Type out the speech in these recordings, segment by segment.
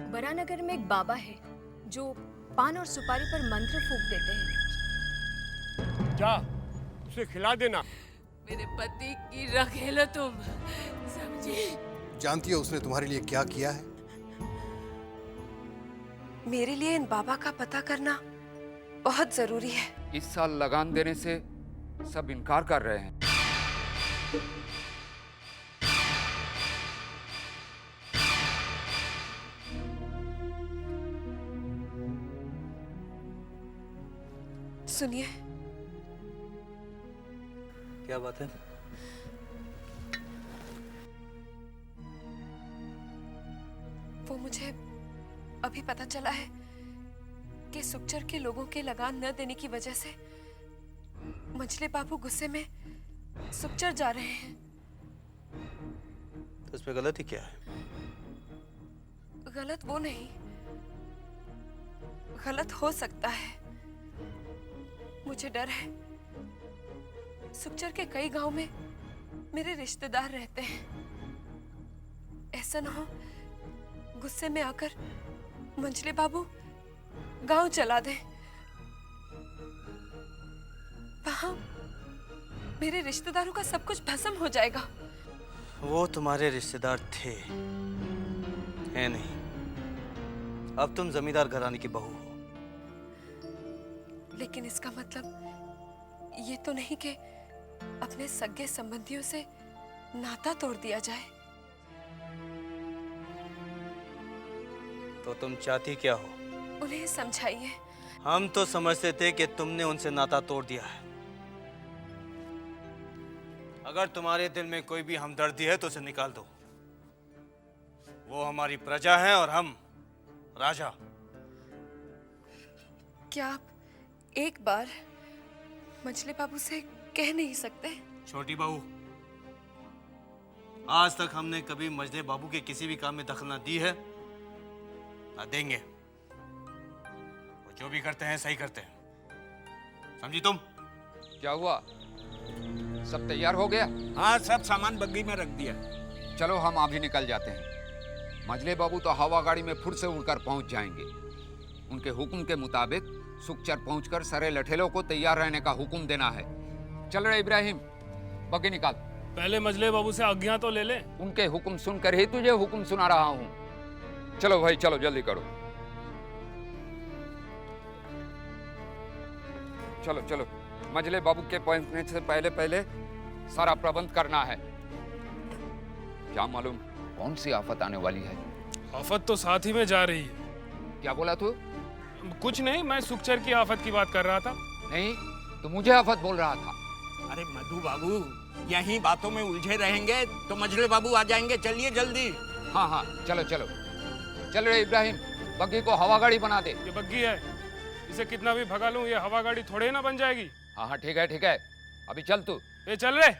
बरानगर में एक बाबा है जो पान और सुपारी पर मंत्र फूंक देते हैं। जा उसे खिला देना। मेरे पति की रखें लो तुम, समझी? जानती हो उसने तुम्हारे लिए क्या किया है? मेरे लिए इन बाबा का पता करना बहुत जरूरी है। इस साल लगान देने से सब इनकार कर रहे हैं। सुनिए। क्या बात है? वो मुझे अभी पता चला है कि सुखचर के लोगों के लगान न देने की वजह से मंझले बाबू गुस्से में सुखचर जा रहे हैं। तो इसमें गलती क्या है? गलत वो नहीं, गलत हो सकता है। मुझे डर है सुखचर के कई गांव में मेरे रिश्तेदार रहते हैं। ऐसा ना हो गुस्से में आकर मंझले बाबू गांव चला दे। वहां मेरे रिश्तेदारों का सब कुछ भस्म हो जाएगा। वो तुम्हारे रिश्तेदार थे, है नहीं। अब तुम जमींदार घराने की बहू हो। लेकिन इसका मतलब ये तो नहीं कि अपने सगे संबंधियों से नाता तोड़ दिया जाए। तो तुम चाहती क्या हो? उन्हें समझाइए। हम तो समझते थे कि तुमने उनसे नाता तोड़ दिया है। अगर तुम्हारे दिल में कोई भी हमदर्दी है तो उसे निकाल दो। वो हमारी प्रजा है और हम राजा। क्या आप एक बार मंझले बाबू से कह नहीं सकते? छोटी बहू, आज तक हमने कभी मंझले बाबू के किसी भी काम में दखल ना दी है ना देंगे। वो जो भी करते हैं सही करते हैं, समझी तुम? क्या हुआ, सब तैयार हो गया? हाँ, सब सामान बग्गी में रख दिया। चलो हम अभी निकल जाते हैं। मंझले बाबू तो हवा गाड़ी में फुट से उड़कर पहुंच जाएंगे। उनके हुक्म के मुताबिक सुखचर पहुंचकर सारे लठेलों को तैयार रहने का हुक्म देना है। चल रहे इब्राहिम, बग्गी निकाल। पहले मंझले बाबू से आज्ञा तो ले ले। उनके हुक्म सुनकर ही तुझे हुक्म सुना रहा हूं। चलो भाई, चलो जल्दी करो। चलो चलो, मंझले बाबू के पहुंचने से पहले पहले सारा प्रबंध करना है। क्या मालूम कौन सी आफत आने वाली है। आफत तो साथ ही में जा रही है। क्या बोला तू? कुछ नहीं, मैं सुखचर की आफत की बात कर रहा था। नहीं, तो मुझे आफत बोल रहा था। अरे मधु बाबू, यहीं बातों में उलझे रहेंगे तो मंझले बाबू आ जाएंगे। चलिए जल्दी। हाँ हाँ, चलो चलो। चल रहे इब्राहिम, बग्गी को हवा गाड़ी बना दे। ये बग्गी है, इसे कितना भी भगा लूं ये हवा गाड़ी थोड़े ना बन जाएगी। हाँ हाँ, ठीक है ठीक है। अभी चल तू। ये चल रहे।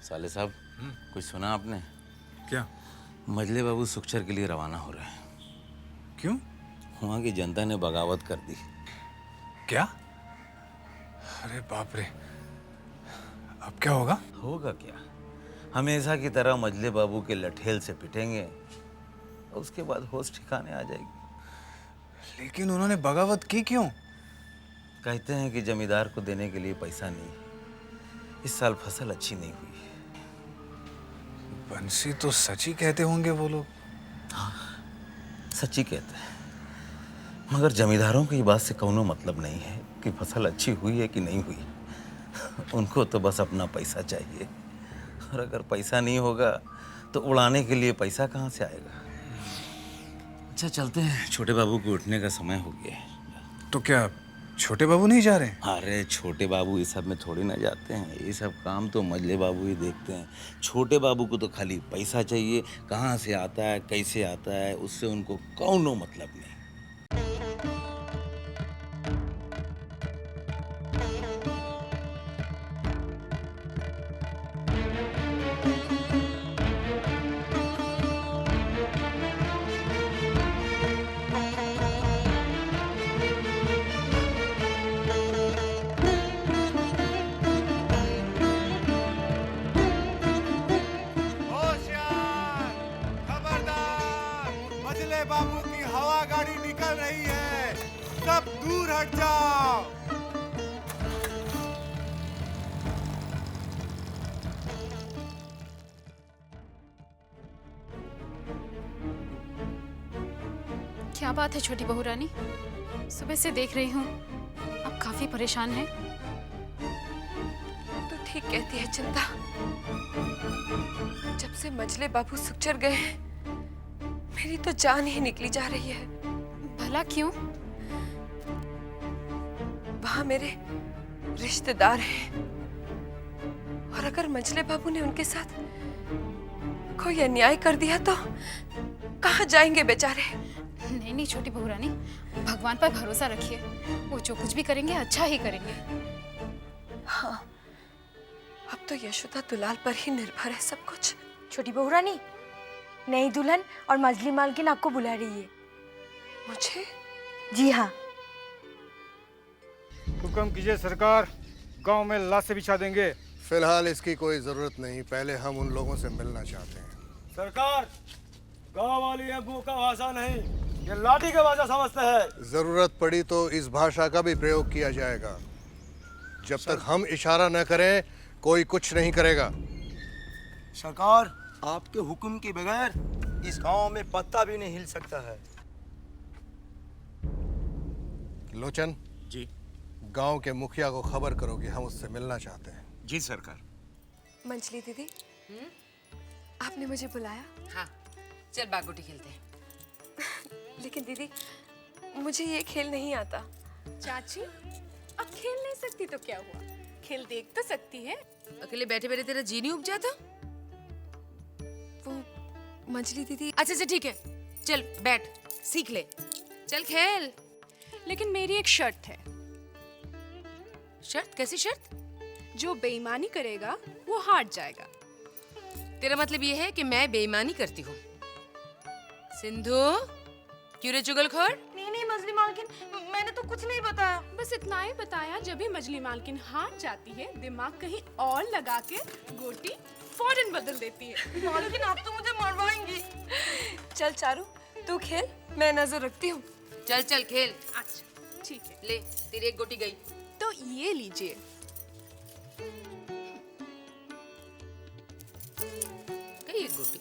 साले साहब, कुछ सुना आपने? क्या? मंझले बाबू सुखचर के लिए रवाना हो रहे हैं। क्यों? वहां की जनता ने बगावत कर दी। क्या? अरे बाप रे, अब क्या होगा? होगा क्या, हमेशा की तरह मंझले बाबू के लठेल से पिटेंगे और उसके बाद होश ठिकाने आ जाएगी। लेकिन उन्होंने बगावत की क्यों? कहते हैं कि जमींदार को देने के लिए पैसा नहीं, इस साल फसल अच्छी नहीं हुई। बंसी तो सच ही कहते होंगे वो लोग। हाँ, सच ही कहते हैं, मगर जमींदारों को ये बात से कोनो मतलब नहीं है कि फसल अच्छी हुई है कि नहीं हुई। उनको तो बस अपना पैसा चाहिए, और अगर पैसा नहीं होगा तो उड़ाने के लिए पैसा कहाँ से आएगा। अच्छा चलते हैं, छोटे बाबू को उठने का समय हो गया है। तो क्या छोटे बाबू नहीं जा रहे हैं? अरे छोटे बाबू इस सब में थोड़ी ना जाते हैं, ये सब काम तो मंझले बाबू ही देखते हैं। छोटे बाबू को तो खाली पैसा चाहिए, कहाँ से आता है कैसे आता है उससे उनको कौनो मतलब नहीं। आपकी हवा गाड़ी निकल रही है, सब दूर हट जाओ। क्या बात है छोटी बहू रानी? सुबह से देख रही हूँ आप काफी परेशान हैं। तो ठीक कहती है चिंता। जब से मजले बाबू सुखचर गए हैं, मेरी तो जान ही निकली जा रही है। भला क्यों? वहां मेरे रिश्तेदार हैं, और अगर मजले बाबू ने उनके साथ कोई अन्याय कर दिया तो कहाँ जाएंगे बेचारे? नहीं नहीं छोटी बहू रानी, भगवान पर भरोसा रखिए, वो जो कुछ भी करेंगे अच्छा ही करेंगे। हाँ, अब तो यशोदा दुलाल पर ही निर्भर है सब कुछ। छोटी बहू रानी, नई दुल्हन और मजली मालकिन आपको बुला रही है। मुझे? जी हाँ। हुक्म कीजिए सरकार, गांव में लाशें बिछा देंगे। फिलहाल इसकी कोई जरूरत नहीं, पहले हम उन लोगों से मिलना चाहते हैं। सरकार, गांव वाली अबू का भाषा नहीं, ये लाठी का भाषा समझते हैं। जरूरत पड़ी तो इस भाषा का भी प्रयोग किया जाएगा। जब तक हम इशारा न करें कोई कुछ नहीं करेगा। सरकार, आपके हुक्म के बगैर इस गांव में पत्ता भी नहीं हिल सकता है। लोचन जी, गांव के मुखिया को खबर करो कि हम उससे मिलना चाहते हैं। जी सरकार। मंजली दीदी, आपने मुझे बुलाया? हाँ, चल बागुटी खेलते हैं। लेकिन दीदी, मुझे ये खेल नहीं आता। चाची, अब खेल नहीं सकती तो क्या हुआ? खेल देख तो सकती है। अकेले बैठे बैठे तेरा जी नहीं उब जाता? वो मंजली दीदी। अच्छा अच्छा ठीक है, चल बैठ, सीख ले, चल खेल। लेकिन मेरी एक शर्त है। शर्त? कैसी शर्त? जो बेईमानी करेगा वो हार जाएगा। तेरा मतलब ये है कि मैं बेईमानी करती हूँ? सिंधु, क्यों रे चुगलखोर? नहीं नहीं मजली मालकिन, मैंने तो कुछ नहीं बताया। बस इतना ही बताया, जब भी मजली मालकिन हार जाती है दिमाग कहीं और लगा के गोटी फौरन बदल देती है। मालकिन, आप तो मुझे मरवाएंगी। चल चारू, तू खेल, मैं नजर रखती हूँ। चल चल खेल। अच्छा ठीक है, ले, तेरी एक गोटी गई। तो ये लीजिए। गई एक गोटी।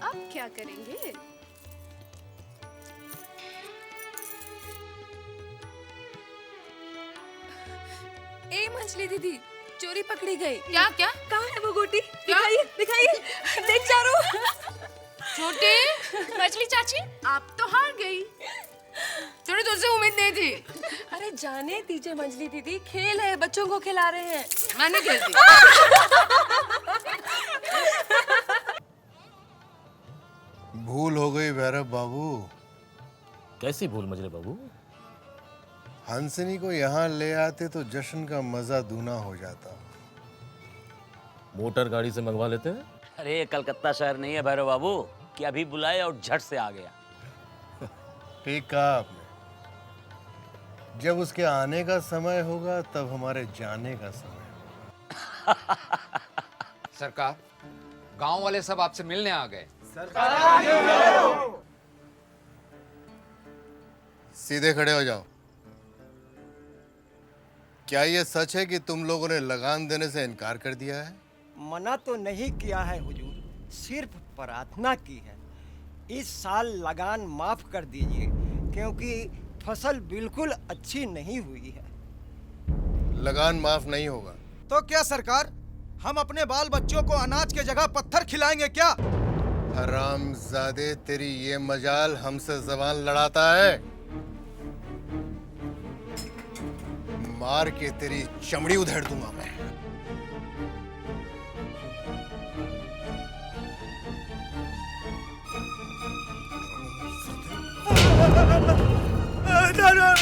अब क्या करेंगे? ए मंजली दीदी, चोरी पकड़ी गई। क्या क्या? कहाँ है वो गोटी? दिखाइए दिखाइए, देख चारू। छोटे मछली चाची, आप तो हार गई। छोटे, तुझसे उम्मीद नहीं थी। अरे जाने दीजिए मंजली दीदी, खेल है, बच्चों को खिला रहे हैं। मैं नहीं खेलती। भूल हो गई भैरव बाबू। कैसी भूल मजले बाबू? हंसनी को यहाँ ले आते तो जश्न का मजा दूना हो जाता। मोटर गाड़ी से मंगवा लेते हैं। अरे ये कलकत्ता शहर नहीं है भैरव बाबू कि अभी बुलाए और झट से आ गया। ठीक कहा आपने। जब उसके आने का समय होगा तब हमारे जाने का समय होगा। सरकार, गांव वाले सब आपसे मिलने आ गए। सीधे खड़े हो जाओ। क्या ये सच है कि तुम लोगों ने लगान देने से इनकार कर दिया है? मना तो नहीं किया है हुजूर, सिर्फ प्रार्थना की है। इस साल लगान माफ कर दीजिए, क्योंकि फसल बिल्कुल अच्छी नहीं हुई है। लगान माफ नहीं होगा। तो क्या सरकार, हम अपने बाल बच्चों को अनाज के जगह पत्थर खिलाएंगे क्या? हरामजादे, तेरी ये मजाल हमसे जबान लड़ाता है। मार के तेरी चमड़ी उधेड़ दूंगा मैं।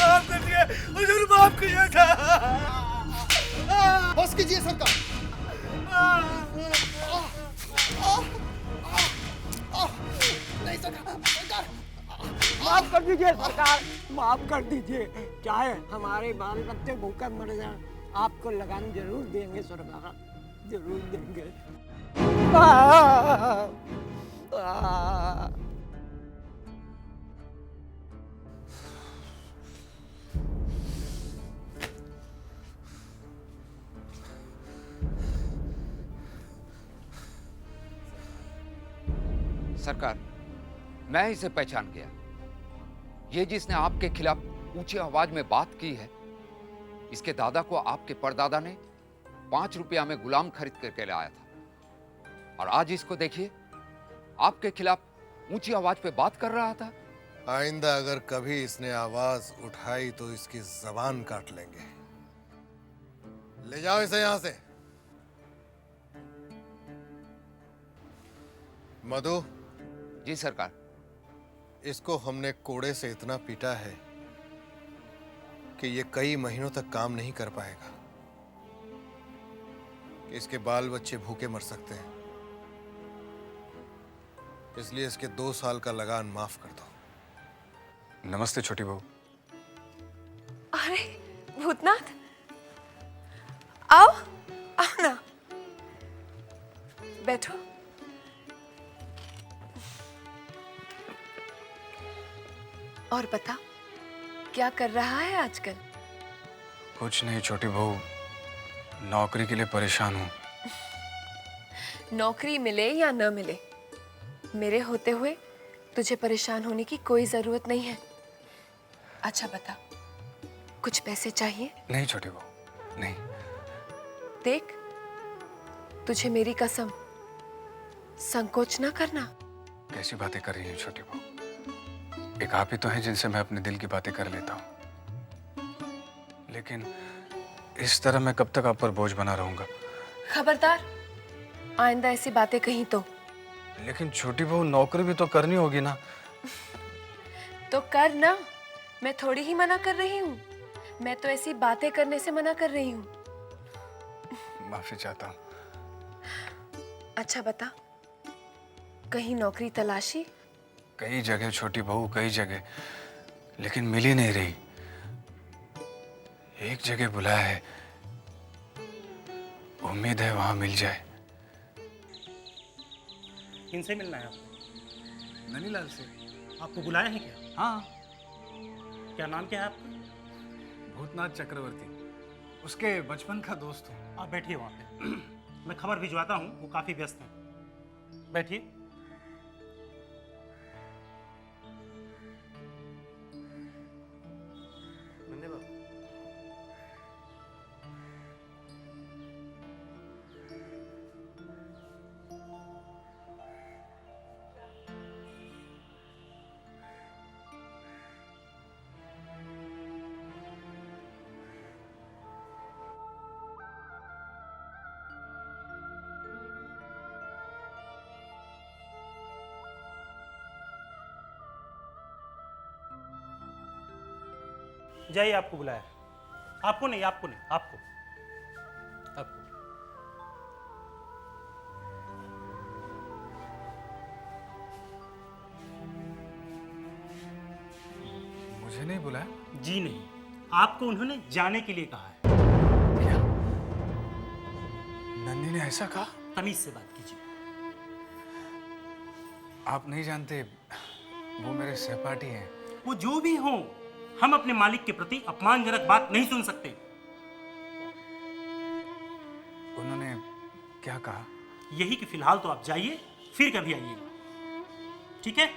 माफ कीजिए हुजूर, माफ कीजिए। बस कीजिए सरकार। नहीं सरकार, माफ कर दीजिए सरकार, माफ कर दीजिए। चाहे हमारे बाल बच्चे भूखे मर जाएं, आपको लगान जरूर देंगे सरकार, जरूर देंगे। सरकार, मैं इसे पहचान गया। ये जिसने आपके खिलाफ ऊंची आवाज में बात की है, इसके दादा को आपके परदादा ने 5 रुपया में गुलाम खरीद करके लाया था, और आज इसको देखिए, आपके खिलाफ ऊंची आवाज पे बात कर रहा था। आइंदा अगर कभी इसने आवाज उठाई तो इसकी जबान काट लेंगे। ले जाओ इसे यहां से। मधु। जी सरकार। इसको हमने कोड़े से इतना पीटा है कि ये कई महीनों तक काम नहीं कर पाएगा। इसके बाल बच्चे भूखे मर सकते हैं, इसलिए इसके 2 साल का लगान माफ कर दो। नमस्ते छोटी बहू। अरे भूतनाथ, आओ आओ ना, बैठो। और बता, क्या कर रहा है आजकल? कुछ नहीं छोटी बहू, नौकरी के लिए परेशान हूँ। नौकरी मिले या न मिले, मेरे होते हुए तुझे परेशान होने की कोई जरूरत नहीं है। अच्छा बता, कुछ पैसे चाहिए? नहीं छोटी बहू, नहीं। देख, तुझे मेरी कसम, संकोच ना करना। कैसी बातें कर रही हैं छोटी बहू? एक आप ही तो हैं जिनसे मैं अपने दिल की बातें कर लेता हूँ, लेकिन इस तरह मैं कब तक आप पर बोझ बना रहूंगा? खबरदार, आइंदा ऐसी बातें कहीं तो। लेकिन छोटी बहू, नौकरी भी तो करनी होगी ना। तो कर ना, मैं थोड़ी ही मना कर रही हूँ। मैं तो ऐसी बातें करने से मना कर रही हूँ। माफी चाहता हूँ। अच्छा बता, कहीं नौकरी तलाशी? कई जगह छोटी बहू, कई जगह, लेकिन मिल ही नहीं रही। एक जगह बुलाया है, उम्मीद है वहां मिल जाए। किनसे मिलना है आपको? ननीलाल से। आपको बुलाया है क्या? हाँ। क्या नाम क्या है आपका? भूतनाथ चक्रवर्ती, उसके बचपन का दोस्त हूँ। आप बैठिए वहाँ पे, मैं खबर भिजवाता हूँ, वो काफी व्यस्त हैं। बैठिए। जाइए, आपको बुलाया है। आपको नहीं, आपको नहीं, आपको आपको। मुझे नहीं बुलाया? जी नहीं, आपको उन्होंने जाने के लिए कहा है। क्या? नन्नी ने ऐसा कहा? तमीज से बात कीजिए। आप नहीं जानते, वो मेरे सहपाठी हैं। वो जो भी हो, हम अपने मालिक के प्रति अपमानजनक बात नहीं सुन सकते। उन्होंने क्या कहा? यही कि फिलहाल तो आप जाइए, फिर कभी आइएगा। ठीक है,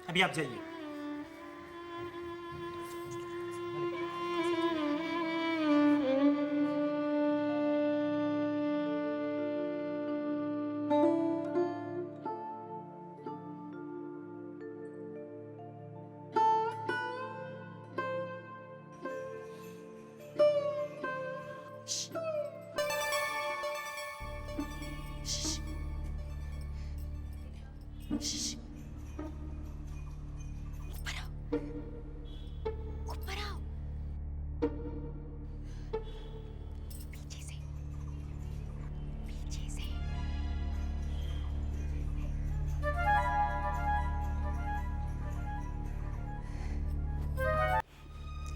अभी आप जाइए।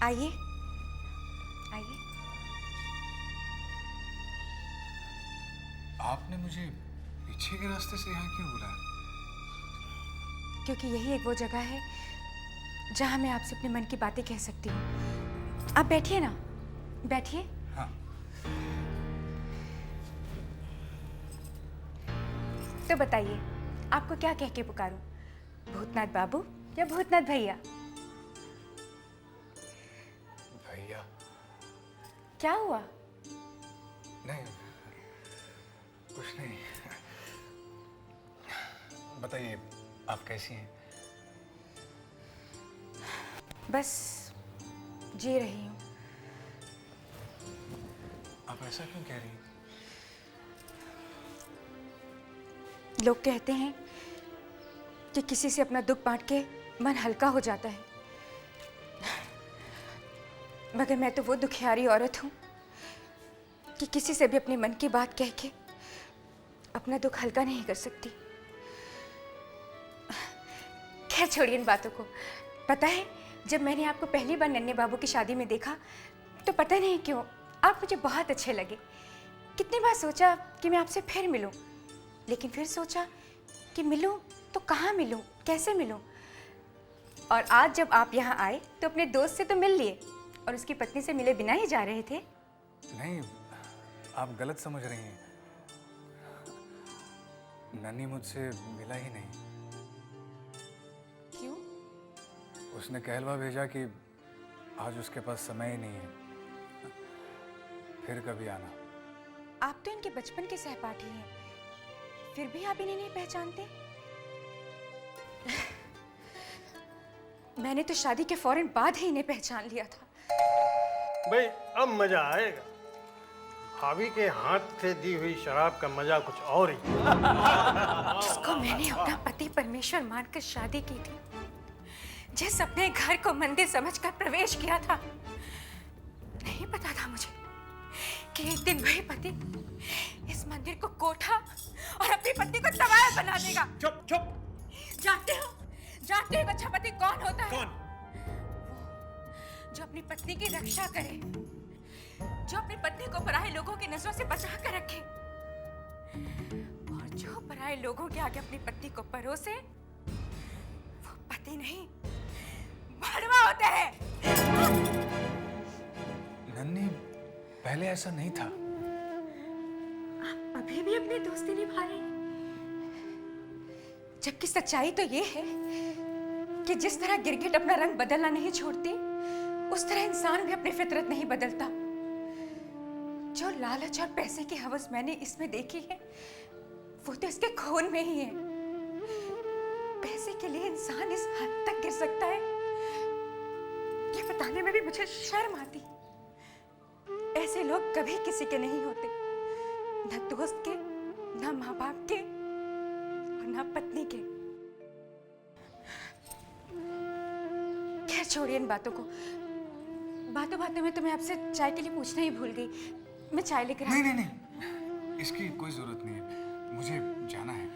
आइए आइए। आपने मुझे पीछे के रास्ते से यहाँ क्यों बुलाया? क्योंकि यही एक वो जगह है जहाँ मैं आपसे अपने मन की बातें कह सकती हूँ। आप बैठिए ना, बैठिए। हाँ। तो बताइए, आपको क्या कह के पुकारूं? भूतनाथ बाबू या भूतनाथ भैया? भैया। क्या हुआ? नहीं, कुछ नहीं। बताइए, आप कैसी हैं? बस जी रही हूँ। आप ऐसा क्यों कह रही हैं? लोग कहते हैं कि किसी से अपना दुख बांट के मन हल्का हो जाता है, मगर मैं तो वो दुखियारी औरत हूँ कि किसी से भी अपने मन की बात कह के अपना दुख हल्का नहीं कर सकती। खैर छोड़िए इन बातों को। पता है, जब मैंने आपको पहली बार नन्हे बाबू की शादी में देखा तो पता नहीं क्यों आप मुझे बहुत अच्छे लगे। कितनी बार सोचा कि मैं आपसे फिर मिलूं, लेकिन फिर सोचा कि मिलूं तो कहाँ मिलूं, कैसे मिलूं। और आज जब आप यहाँ आए तो अपने दोस्त से तो मिल लिए और उसकी पत्नी से मिले बिना ही जा रहे थे। नहीं, आप गलत समझ रही हैं। नन्ही मुझसे मिला ही नहीं। क्यों? उसने कहलवा भेजा कि आज उसके पास समय ही नहीं है, फिर कभी आना। आप तो इनके बचपन के सहपाठी हैं, फिर भी आप इन्हें नहीं पहचानते? मैंने तो शादी के फौरन बाद ही इन्हें पहचान लिया था। भाई अब मजा आएगा। भाभी के हाथ से दी हुई शराब का मजा कुछ और ही। जिसको मैंने अपना पति परमेश्वर मानकर शादी की थी, जिस अपने घर को मंदिर समझकर प्रवेश किया था, नहीं पता था मुझे कि एक दिन वही पति इस मंदिर को कोठा और अपनी पत्नी को तबाह बना देगा। चुप चुप। जानते हो अच्छा पति कौन होता है? कौन? जो अपनी पत्नी की रक्षा करे, जो अपनी पत्नी को पराये लोगों की नजरों से बचा कर रखे, और जो पराये लोगों के आगे अपनी पत्नी को परोसे, वो पति नहीं भड़वा होता है। नन्ही, पहले ऐसा नहीं था। आप अभी भी अपनी दोस्ती निभा रहे हैं, जबकि सच्चाई तो ये है कि जिस तरह गिरगिट अपना रंग बदलना नहीं छोड़ती, उस तरह इंसान भी अपनी फितरत नहीं बदलता। जो लालच और पैसे की हवस मैंने इसमें देखी है, वो तो इसके खून में ही है। पैसे के लिए इंसान इस हद तक गिर सकता है, ये बताने में भी मुझे शर्म आती। ऐसे लोग कभी किसी के नहीं होते, न दोस्त के, न माँ बाप के, और न पत्नी के। खैर छोड़िए इन बातों को। बातों बातों में तो मैं आपसे चाय के लिए पूछना ही भूल गई। मैं चाय लेकर नहीं नहीं नहीं, इसकी कोई जरूरत नहीं है, मुझे जाना है।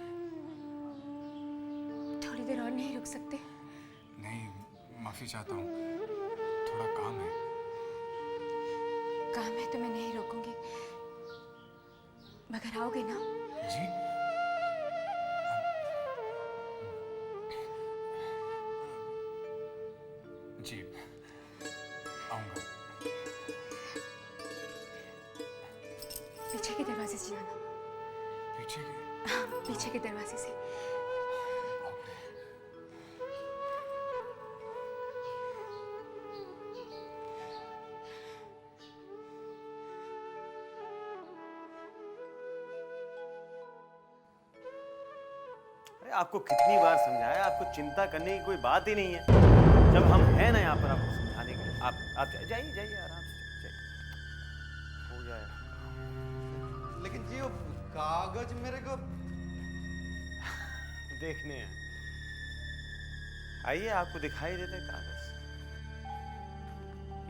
थोड़ी देर और नहीं रुक सकते? नहीं, माफी चाहता हूँ, थोड़ा काम है। काम है तो मैं नहीं रोकूंगी, मगर आओगे ना? जी। जी, आऊंगा। पीछे के दरवाजे से जाना। पीछे के? हाँ, पीछे के दरवाजे से। अरे आपको कितनी बार समझाया, आपको चिंता करने की कोई बात ही नहीं है। जब हम हैं ना यहाँ पर आपको समझाने के लिए, आप जाइए जाइए आराम से जाइए, हो जाए। लेकिन जी वो कागज मेरे को देखने हैं। आइए, आपको दिखाई देते कागज।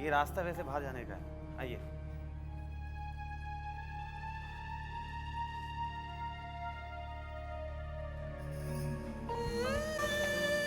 ये रास्ता वैसे बाहर जाने का है, आइए।